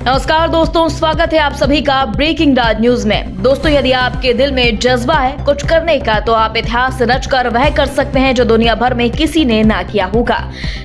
नमस्कार दोस्तों, स्वागत है आप सभी का ब्रेकिंग राज न्यूज में। दोस्तों, यदि आपके दिल में जज्बा है कुछ करने का तो आप इतिहास रचकर वह कर सकते हैं जो दुनिया भर में किसी ने ना किया होगा।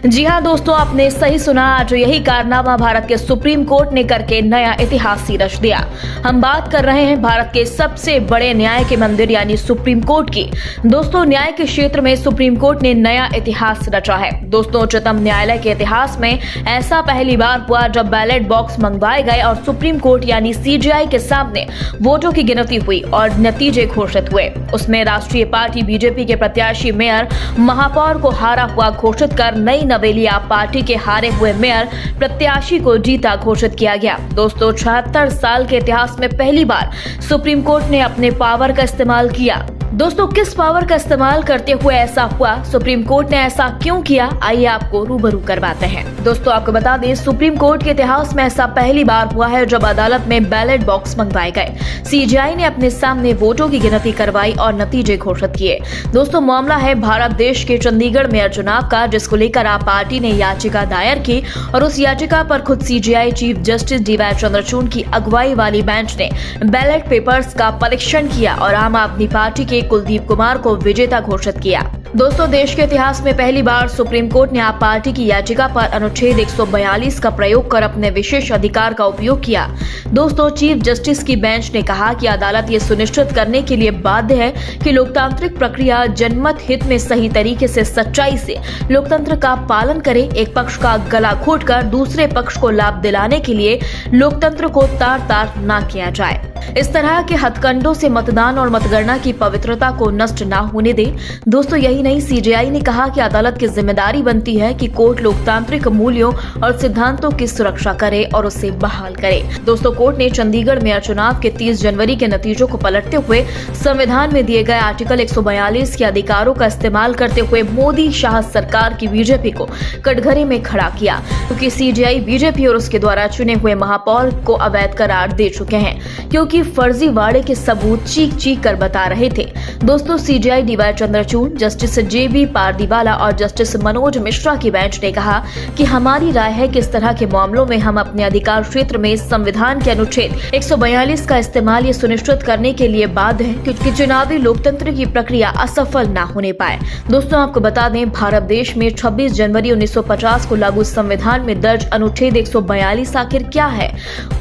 जी हां दोस्तों, आपने सही सुना, आज यही कारनामा भारत के सुप्रीम कोर्ट ने करके नया इतिहास ही रच दिया। हम बात कर रहे हैं भारत के सबसे बड़े न्याय के मंदिर यानी सुप्रीम कोर्ट की। दोस्तों, न्याय के क्षेत्र में सुप्रीम कोर्ट ने नया इतिहास रचा है। दोस्तों, उच्चतम न्यायालय के इतिहास में ऐसा पहली बार हुआ जब बैलेट बॉक्स मंगवाए गए और सुप्रीम कोर्ट यानी सीजेआई के सामने वोटों की गिनती हुई और नतीजे घोषित हुए। उसमें राष्ट्रीय पार्टी बीजेपी के प्रत्याशी मेयर महापौर को हारा हुआ घोषित कर नई नवेलिया पार्टी के हारे हुए मेयर प्रत्याशी को जीता घोषित किया गया। दोस्तों, 76 साल के इतिहास में पहली बार सुप्रीम कोर्ट ने अपने पावर का इस्तेमाल किया। दोस्तों, किस पावर का इस्तेमाल करते हुए ऐसा हुआ, सुप्रीम कोर्ट ने ऐसा क्यों किया, आइए आपको रूबरू करवाते हैं। दोस्तों, आपको बता दें, सुप्रीम कोर्ट के इतिहास में ऐसा पहली बार हुआ है जब अदालत में बैलेट बॉक्स मंगवाए गए। सीजेआई ने अपने सामने वोटों की गिनती करवाई और नतीजे घोषित किए। दोस्तों, मामला है भारत देश के चंडीगढ़ मेयर चुनाव का, जिसको लेकर आप पार्टी ने याचिका दायर की और उस याचिका पर खुद CJI chief justice DY Chandrachud की अगुवाई वाली बेंच ने बैलेट पेपर्स का परीक्षण किया और आम आदमी पार्टी के कुलदीप कुमार को विजेता घोषित किया। दोस्तों, देश के इतिहास में पहली बार सुप्रीम कोर्ट ने आप पार्टी की याचिका पर अनुच्छेद 142 का प्रयोग कर अपने विशेष अधिकार का उपयोग किया। दोस्तों, चीफ जस्टिस की बेंच ने कहा कि अदालत ये सुनिश्चित करने के लिए बाध्य है कि लोकतांत्रिक प्रक्रिया जनमत हित में सही तरीके से सच्चाई से लोकतंत्र का पालन करे। एक पक्ष का गला घोटकर दूसरे पक्ष को लाभ दिलाने के लिए लोकतंत्र को तार तार न किया जाए। इस तरह के हथकंडों से मतदान और मतगणना की पवित्रता को नष्ट न होने दे। दोस्तों, यही नहीं, सीजेआई ने कहा कि अदालत की जिम्मेदारी बनती है कि कोर्ट लोकतांत्रिक मूल्यों और सिद्धांतों की सुरक्षा करे और उसे बहाल करे। दोस्तों, कोर्ट ने चंडीगढ़ मेयर चुनाव के 30 जनवरी के नतीजों को पलटते हुए संविधान में दिए गए आर्टिकल 142 के अधिकारों का इस्तेमाल करते हुए मोदी शाह सरकार की बीजेपी को कटघरे में खड़ा किया, क्योंकि सीजेआई बीजेपी और उसके द्वारा चुने हुए महापौर को अवैध करार दे चुके हैं, क्योंकि फर्जीवाड़े के सबूत चीख चीख कर बता रहे थे। दोस्तों, सीजेआई डीवाई चंद्रचूड़, जस्टिस जेबी पारदीवाला और जस्टिस मनोज मिश्रा की बेंच ने कहा कि हमारी राय है कि इस तरह के मामलों में हम अपने अधिकार क्षेत्र में संविधान के अनुच्छेद 142 का इस्तेमाल ये सुनिश्चित करने के लिए बाध्य है कि चुनावी लोकतंत्र की प्रक्रिया असफल न होने पाए। दोस्तों, आपको बता दें, भारत देश में 26 जनवरी 1950 को लागू संविधान में दर्ज अनुच्छेद 142 आखिर क्या है,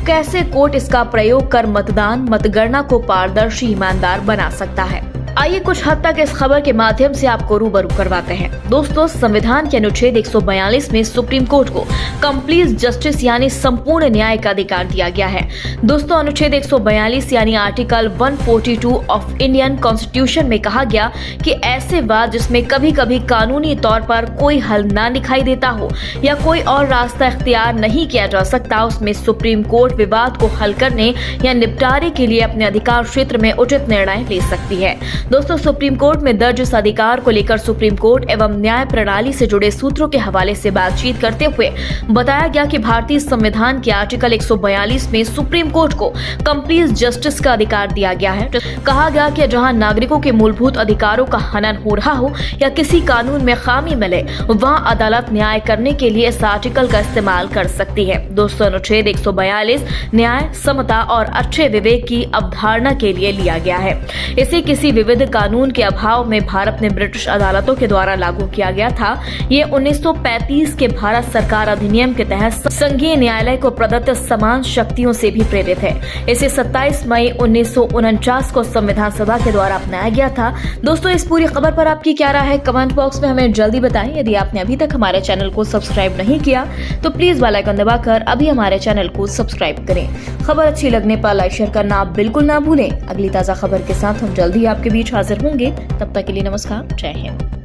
कैसे कोर्ट इसका प्रयोग कर मतदान मतगणना को पारदर्शी ईमानदार बना सकता है। आइए कुछ हद तक इस खबर के माध्यम से आपको रूबरू करवाते हैं। दोस्तों, संविधान के अनुच्छेद 142 में सुप्रीम कोर्ट को कंप्लीट जस्टिस यानी संपूर्ण न्याय का अधिकार दिया गया है। दोस्तों, अनुच्छेद 142 यानी आर्टिकल 142 ऑफ इंडियन कॉन्स्टिट्यूशन में कहा गया कि ऐसे वाद जिसमें कभी कभी कानूनी तौर पर कोई हल ना दिखाई देता हो या कोई और रास्ता इख्तियार नहीं किया जा सकता, उसमें सुप्रीम कोर्ट विवाद को हल करने या निपटारे के लिए अपने अधिकार क्षेत्र में उचित निर्णय ले सकती है। दोस्तों, सुप्रीम कोर्ट में दर्ज इस अधिकार को लेकर सुप्रीम कोर्ट एवं न्याय प्रणाली से जुड़े सूत्रों के हवाले से बातचीत करते हुए बताया गया कि भारतीय संविधान के आर्टिकल 142 में सुप्रीम कोर्ट को कंप्लीट जस्टिस का अधिकार दिया गया है। कहा गया कि जहां नागरिकों के मूलभूत अधिकारों का हनन हो रहा हो या किसी कानून में खामी मिले, वहां अदालत न्याय करने के लिए इस आर्टिकल का इस्तेमाल कर सकती है। दोस्तों, अनुच्छेद 142 न्याय, समता और अच्छे विवेक की अवधारणा के लिए लिया गया है। इसे किसी विविध कानून के अभाव में भारत में ब्रिटिश अदालतों के द्वारा लागू किया गया था। ये 1935 के भारत सरकार अधिनियम के तहत संघीय न्यायालय को प्रदत्त समान शक्तियों से भी प्रेरित है। इसे 27 मई 1949 को संविधान सभा के द्वारा अपनाया गया था। दोस्तों, इस पूरी खबर पर आपकी क्या राय है, कमेंट बॉक्स में हमें जल्दी बताएं। यदि आपने अभी तक हमारे चैनल को सब्सक्राइब नहीं किया तो प्लीज बेल आइकन दबाकर अभी हमारे चैनल को सब्सक्राइब करें। खबर अच्छी लगने पर लाइक शेयर करना आप बिल्कुल ना भूलें। अगली ताजा खबर के साथ हम जल्दी आपके बीच हाजिर होंगे। तब तक के लिए नमस्कार, जय हिंद।